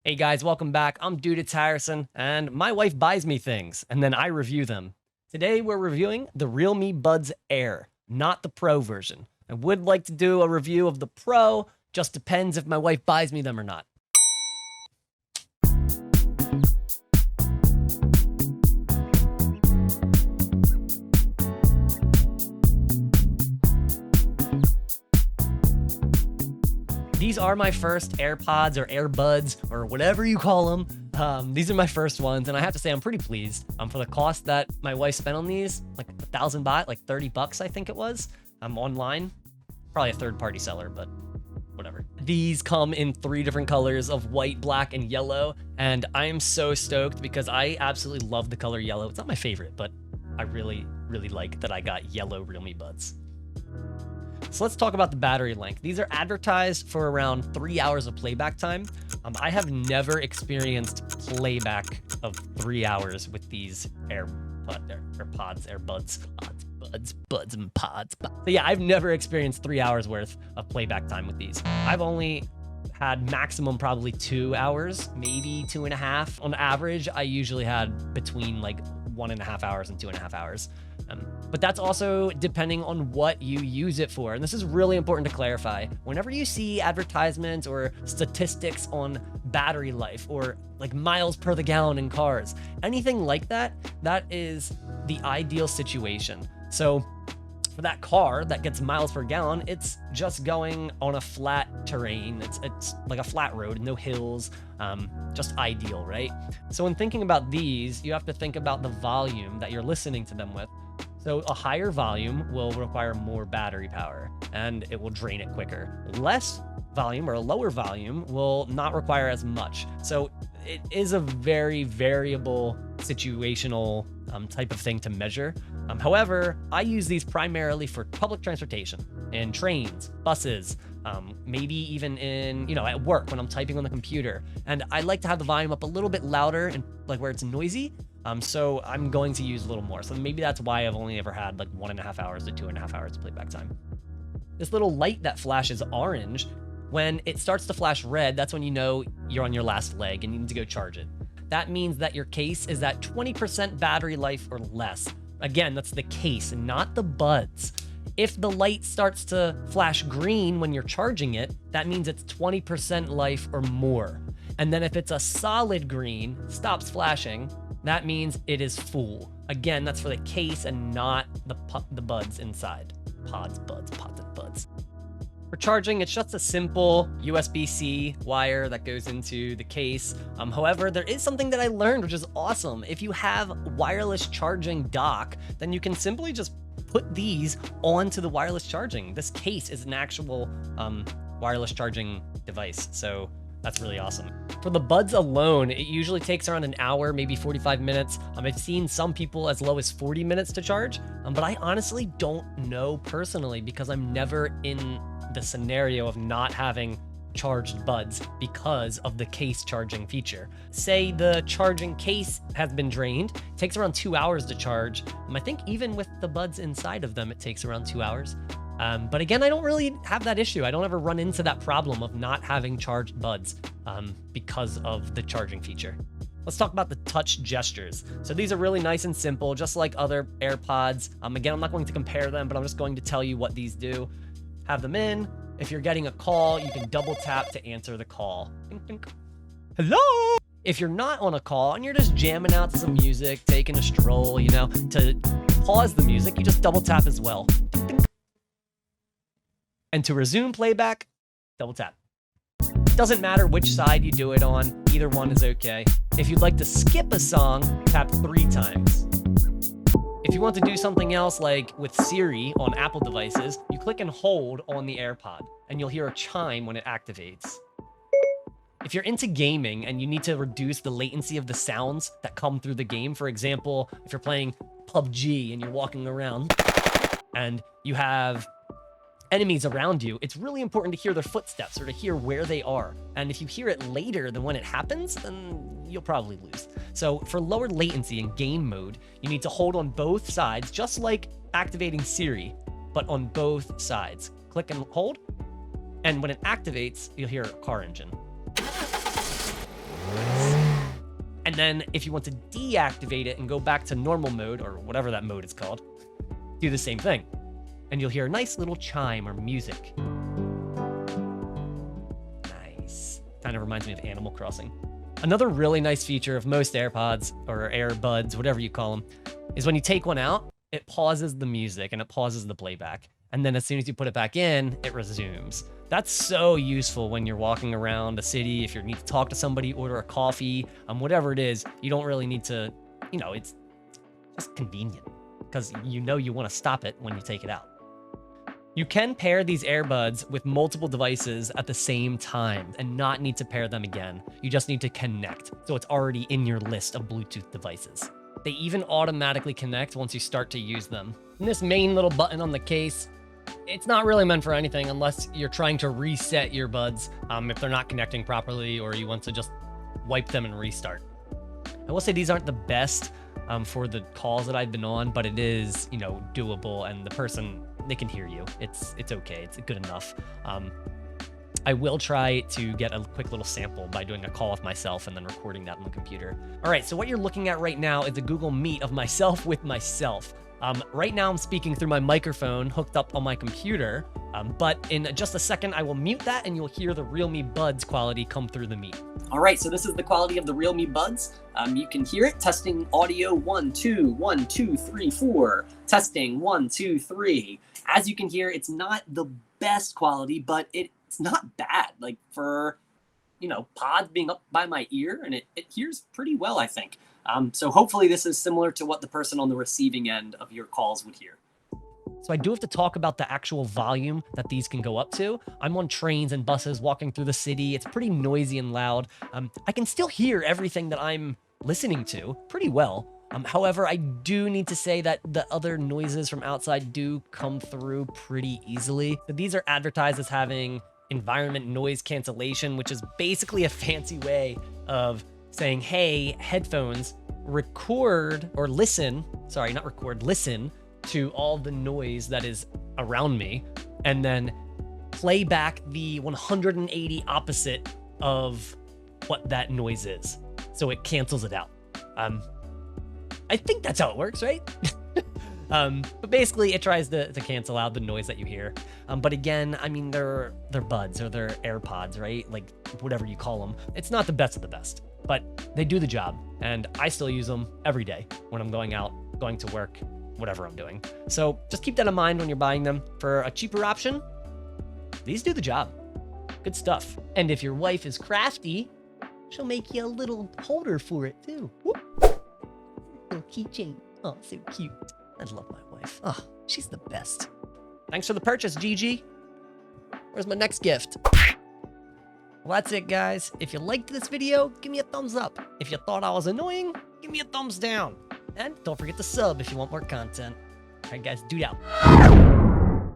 Hey guys, welcome back. I'm DudeitsHarrison, and my wife buys me things, and then I review them. Today we're reviewing the Realme Buds Air, not the Pro version. I would like to do a review of the Pro, just depends if my wife buys me them or not. These are my first AirPods or AirBuds or whatever you call them. These are my first ones, and I have to say I'm pretty pleased. For the cost that my wife spent on these, like 1,000 baht, like 30 bucks I think it was. Online, probably a third-party seller, but whatever. These come in 3 different colors of white, black, and yellow, and I am so stoked because I absolutely love the color yellow. It's not my favorite, but I really, really like that I got yellow Realme Buds. So let's talk about the battery length. These are advertised for around 3 hours of playback time. I have never experienced playback of 3 hours with these AirPods. So yeah, I've never experienced 3 hours worth of playback time with these. I've only had maximum probably 2 hours, maybe 2.5. On average, I usually had between like 1.5 hours and 2.5 hours. But that's also depending on what you use it for. And this is really important to clarify. Whenever you see advertisements or statistics on battery life or like miles per the gallon in cars, anything like that, that is the ideal situation. So for that car that gets miles per gallon, it's just going on a flat terrain. It's like a flat road, no hills, just ideal, right? So when thinking about these, you have to think about the volume that you're listening to them with. So a higher volume will require more battery power and it will drain it quicker. Less volume or a lower volume will not require as much. So it is a very variable situational type of thing to measure. However, I use these primarily for public transportation and trains, buses, maybe even in, at work when I'm typing on the computer. And I like to have the volume up a little bit louder and like where it's noisy. So I'm going to use a little more. So maybe that's why I've only ever had like 1.5 hours to 2.5 hours of playback time. This little light that flashes orange, when it starts to flash red, that's when you know you're on your last leg and you need to go charge it. That means that your case is at 20% battery life or less. Again, that's the case, not the buds. If the light starts to flash green when you're charging it, that means it's 20% life or more. And then if it's a solid green, stops flashing, that means it is full. Again, that's for the case and not the buds inside. Pods, and buds. For charging, it's just a simple USB-C wire that goes into the case. However, there is something that I learned, which is awesome. If you have wireless charging dock, then you can simply just put these onto the wireless charging. This case is an actual wireless charging device, so that's really awesome. For the buds alone, it usually takes around an hour, maybe 45 minutes. I've seen some people as low as 40 minutes to charge, but I honestly don't know personally because I'm never in the scenario of not having charged buds because of the case charging feature. Say the charging case has been drained, it takes around 2 hours to charge. I think even with the buds inside of them, it takes around 2 hours. But again, I don't really have that issue. I don't ever run into that problem of not having charged buds because of the charging feature. Let's talk about the touch gestures. So these are really nice and simple, just like other AirPods. Again, I'm not going to compare them, but I'm just going to tell you what these do. Have them in. If you're getting a call, you can double tap to answer the call. Hello? If you're not on a call and you're just jamming out to some music, taking a stroll, to pause the music, you just double tap as well. And to resume playback, double tap. Doesn't matter which side you do it on, either one is okay. If you'd like to skip a song, tap 3 times. If you want to do something else like with Siri on Apple devices, you click and hold on the AirPod and you'll hear a chime when it activates. If you're into gaming and you need to reduce the latency of the sounds that come through the game, for example, if you're playing PUBG and you're walking around and you have enemies around you, it's really important to hear their footsteps or to hear where they are. And if you hear it later than when it happens, then you'll probably lose. So for lower latency in game mode, you need to hold on both sides, just like activating Siri, but on both sides. Click and hold, and when it activates, you'll hear a car engine. then if you want to deactivate it and go back to normal mode, or whatever that mode is called, do the same thing. And you'll hear a nice little chime or music. Nice. Kind of reminds me of Animal Crossing. Another really nice feature of most AirPods or AirBuds, whatever you call them, is when you take one out, it pauses the music and it pauses the playback. And then as soon as you put it back in, it resumes. That's so useful when you're walking around a city, if you need to talk to somebody, order a coffee, whatever it is, you don't really need to, it's just convenient because you want to stop it when you take it out. You can pair these AirBuds with multiple devices at the same time and not need to pair them again. You just need to connect, so it's already in your list of Bluetooth devices. They even automatically connect once you start to use them. And this main little button on the case, it's not really meant for anything unless you're trying to reset your buds if they're not connecting properly or you want to just wipe them and restart. I will say these aren't the best for the calls that I've been on, but it is, doable, and the person, they can hear you. It's okay. It's good enough. I will try to get a quick little sample by doing a call with myself and then recording that on the computer. All right, so what you're looking at right now is a Google Meet of myself with myself. Right now I'm speaking through my microphone hooked up on my computer, but in just a second I will mute that and you'll hear the Realme Buds quality come through the Meet. All right, so this is the quality of the Realme Buds. You can hear it. Testing audio 1, 2, 1, 2, 3, 4. Testing 1, 2, 3. As you can hear, it's not the best quality, but it's not bad. Like for, pods being up by my ear, and it hears pretty well, I think. So hopefully this is similar to what the person on the receiving end of your calls would hear. So I do have to talk about the actual volume that these can go up to. I'm on trains and buses walking through the city. It's pretty noisy and loud. I can still hear everything that I'm listening to pretty well. However, I do need to say that the other noises from outside do come through pretty easily. So these are advertised as having environment noise cancellation, which is basically a fancy way of saying, hey, headphones, record or listen, sorry, not record, listen to all the noise that is around me, and then play back the 180 opposite of what that noise is. So it cancels it out. I think that's how it works, right? But basically it tries to cancel out the noise that you hear. But again, I mean, they're buds or they're AirPods, right? Like whatever you call them. It's not the best of the best, but they do the job. And I still use them every day when I'm going out, going to work, whatever I'm doing. So just keep that in mind when you're buying them. For a cheaper option, these do the job. Good stuff. And if your wife is crafty, she'll make you a little holder for it too. Whoop. Little keychain. Oh, so cute. I love my wife. Oh, she's the best. Thanks for the purchase, Gigi. Where's my next gift? Well, that's it, guys. If you liked this video, give me a thumbs up. If you thought I was annoying, give me a thumbs down. And don't forget to sub if you want more content. All right, guys, dude out.